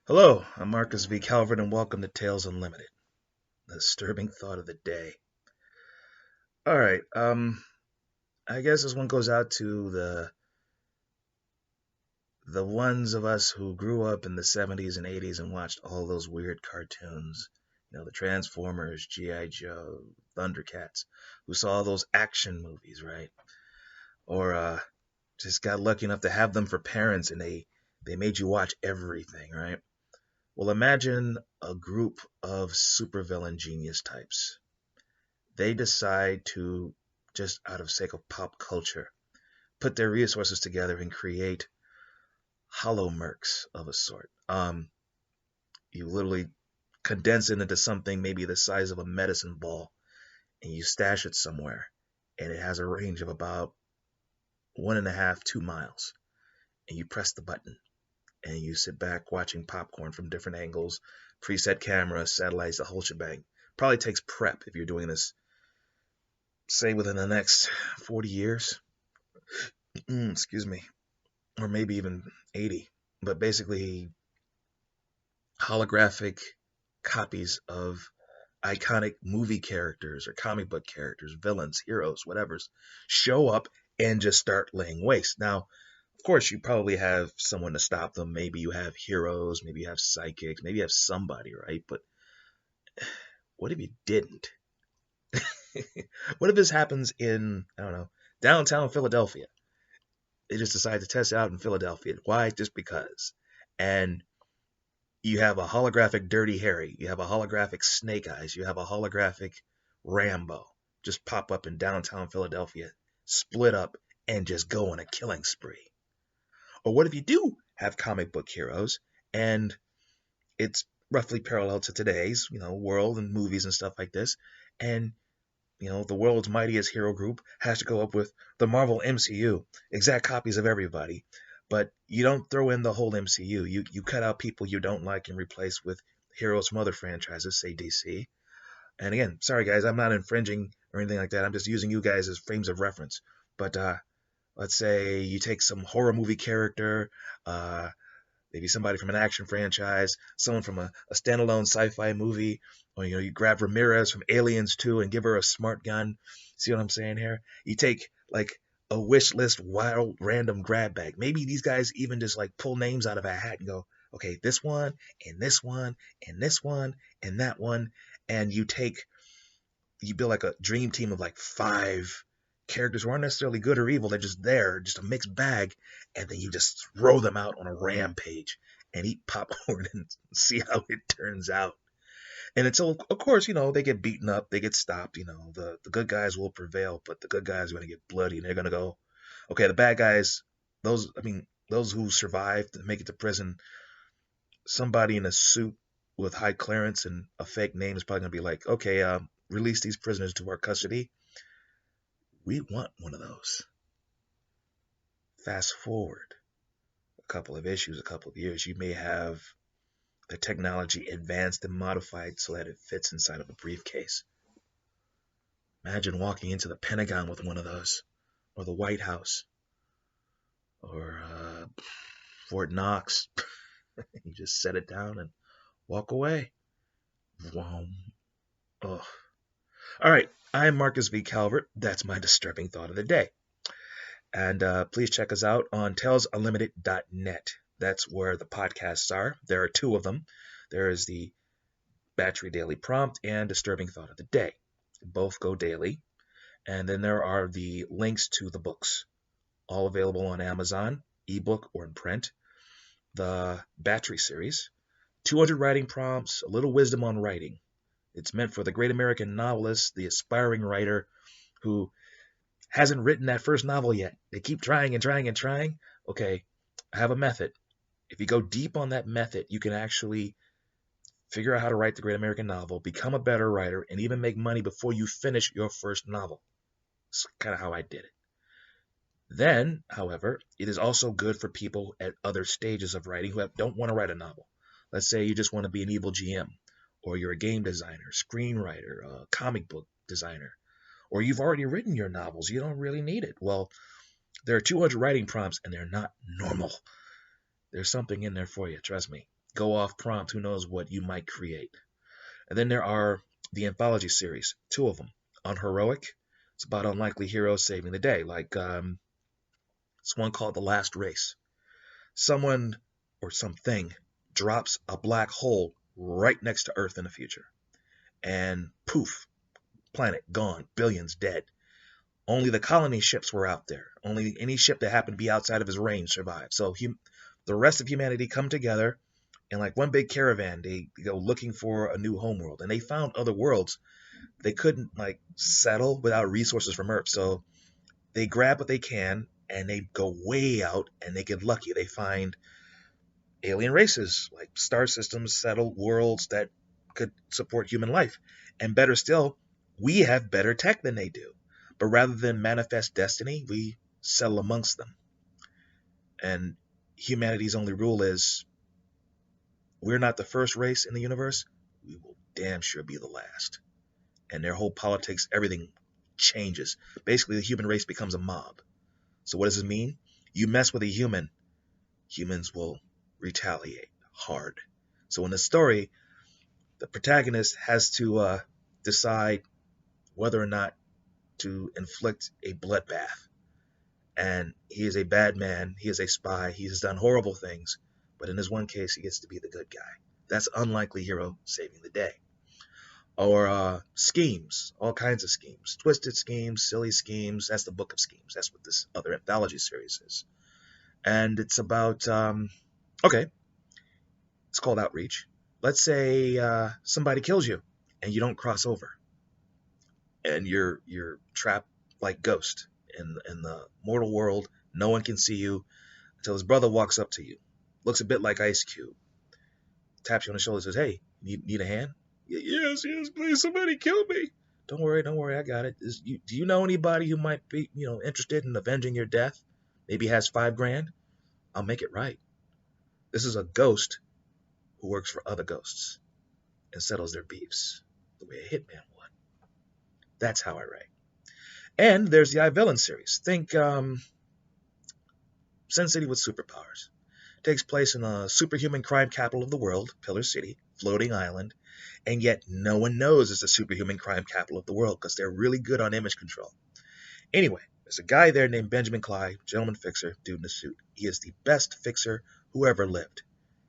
Hello, I'm Marcus V. Calvert, and welcome to Tales Unlimited, the disturbing thought of the day. All right, I guess this one goes out to the ones of us who grew up in the 70s and 80s and watched all those weird cartoons. The Transformers, G.I. Joe, Thundercats, who saw those action movies, right? Or just got lucky enough to have them for parents, and they made you watch everything, right? Well, imagine a group of supervillain genius types. They decide to, just out of sake of pop culture, put their resources together and create hollow mercs of a sort. You literally condense it into something maybe the size of a medicine ball, and you stash it somewhere, and it has a range of about 1.5, 2 miles. And you press the button, and you sit back watching popcorn from different angles, preset cameras, satellites, the whole shebang. Probably takes prep if you're doing this, say, within the next 40 years. Excuse me. Or maybe even 80. But basically, holographic copies of iconic movie characters or comic book characters, villains, heroes, whatever's, show up and just start laying waste. Now, of course, you probably have someone to stop them. Maybe you have heroes, maybe you have psychics, maybe you have somebody, right? But what if you didn't? What if this happens in, I don't know, downtown Philadelphia? They just decide to test it out in Philadelphia. Why? Just because. And you have a holographic Dirty Harry. You have a holographic Snake Eyes. You have a holographic Rambo. Just pop up in downtown Philadelphia, split up, and just go on a killing spree. Or what if you do have comic book heroes, and it's roughly parallel to today's, world and movies and stuff like this, and the world's mightiest hero group has to go up with the Marvel MCU, exact copies of everybody, but you don't throw in the whole MCU. You cut out people you don't like and replace with heroes from other franchises, say DC. And again, sorry guys, I'm not infringing or anything like that. I'm just using you guys as frames of reference. But let's say you take some horror movie character, maybe somebody from an action franchise, someone from a standalone sci-fi movie, or you grab Ramirez from Aliens 2 and give her a smart gun. See what I'm saying here? You take like a wish list wild random grab bag. Maybe these guys even just like pull names out of a hat and go, okay, this one and this one and this one and that one, and you build like a dream team of like 5 characters who aren't necessarily good or evil. They're just there, just a mixed bag, and then you just throw them out on a rampage and eat popcorn and see how it turns out. And until, of course, they get beaten up, they get stopped. The good guys will prevail, but the good guys are going to get bloody, and they're going to go, okay, the bad guys, those who survive to make it to prison, somebody in a suit with high clearance and a fake name is probably going to be like, okay, release these prisoners to our custody. We want one of those. Fast forward a couple of issues, a couple of years, you may have the technology advanced and modified so that it fits inside of a briefcase. Imagine walking into the Pentagon with one of those, or the White House, or Fort Knox. You just set it down and walk away. Wow. Oh. All right, I'm Marcus V. Calvert. That's my disturbing thought of the day. And please check us out on talesunlimited.net. That's where the podcasts are. There are 2 of them. There is the Battery Daily Prompt and Disturbing Thought of the Day. Both go daily. And then there are the links to the books, all available on Amazon, ebook or in print. The Battery series, 200 writing prompts, a little wisdom on writing. It's meant for the great American novelist, the aspiring writer who hasn't written that first novel yet. They keep trying and trying and trying. Okay, I have a method. If you go deep on that method, you can actually figure out how to write the great American novel, become a better writer, and even make money before you finish your first novel. That's kind of how I did it. Then, however, it is also good for people at other stages of writing who don't want to write a novel. Let's say you just want to be an evil GM, or you're a game designer, screenwriter, a comic book designer, or you've already written your novels. You don't really need it. Well, there are 200 writing prompts, and they're not normal. There's something in there for you, trust me. go off prompt, who knows what you might create. And then there are the anthology series, two of them. Unheroic, it's about unlikely heroes saving the day, like it's one called The Last Race. Someone or something drops a black hole right next to Earth in the future, and poof, planet gone, billions dead. Only the colony ships were out there. Only any ship that happened to be outside of his range survived. So the rest of humanity come together in like one big caravan. They go looking for a new homeworld, and they found other worlds. They couldn't like settle without resources from Earth, so they grab what they can and they go way out and they get lucky. They find alien races, like star systems, settled worlds that could support human life. And better still, we have better tech than they do. But rather than manifest destiny, we settle amongst them. And humanity's only rule is we're not the first race in the universe, we will damn sure be the last. And their whole politics, everything changes. Basically, the human race becomes a mob. So what does this mean? You mess with a human, humans will retaliate hard. So in the story, the protagonist has to decide whether or not to inflict a bloodbath. And he is a bad man. He is a spy. He has done horrible things. But in this one case, he gets to be the good guy. That's unlikely hero saving the day. Or schemes, all kinds of schemes. Twisted schemes, silly schemes. That's the book of schemes. That's what this other anthology series is. And it's about, okay, it's called Outreach. Let's say somebody kills you and you don't cross over. And you're trapped like Ghost in the mortal world. No one can see you until his brother walks up to you. Looks a bit like Ice Cube. Taps you on the shoulder, says, "Hey, need a hand?" Yes, please, somebody kill me. Don't worry, I got it. Do you know anybody who might be, interested in avenging your death? Maybe has $5,000. I'll make it right. This is a ghost who works for other ghosts and settles their beefs the way a hitman would. That's how I write. And there's the iVillain series. Think Sin City with superpowers. Takes place in a superhuman crime capital of the world, Pillar City, floating island, and yet no one knows it's the superhuman crime capital of the world because they're really good on image control. Anyway, there's a guy there named Benjamin Clyde, gentleman fixer, dude in a suit. He is the best fixer who ever lived.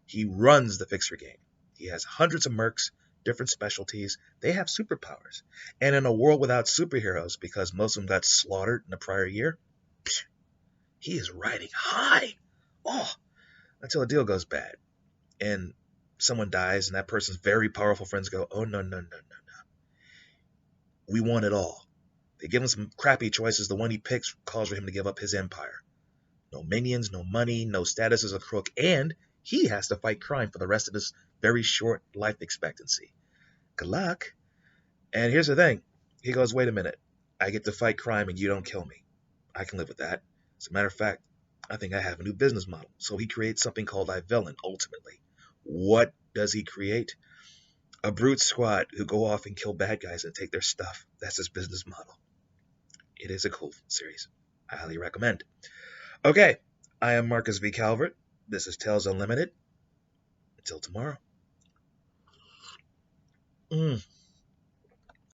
He runs the fixer game. He has hundreds of mercs, different specialties. They have superpowers. And in a world without superheroes, because most of them got slaughtered in the prior year, he is riding high. Oh, until a deal goes bad. And someone dies, and that person's very powerful friends go, "Oh, no. We want it all." They give him some crappy choices. The one he picks calls for him to give up his empire. No minions, no money, no status as a crook, and he has to fight crime for the rest of his very short life expectancy. Good luck. And here's the thing. He goes, "Wait a minute. I get to fight crime and you don't kill me. I can live with that. As a matter of fact, I think I have a new business model." So he creates something called iVillain, ultimately. What does he create? A brute squad who go off and kill bad guys and take their stuff. That's his business model. It is a cool series. I highly recommend. Okay, I am Marcus V. Calvert. This is Tales Unlimited. Until tomorrow.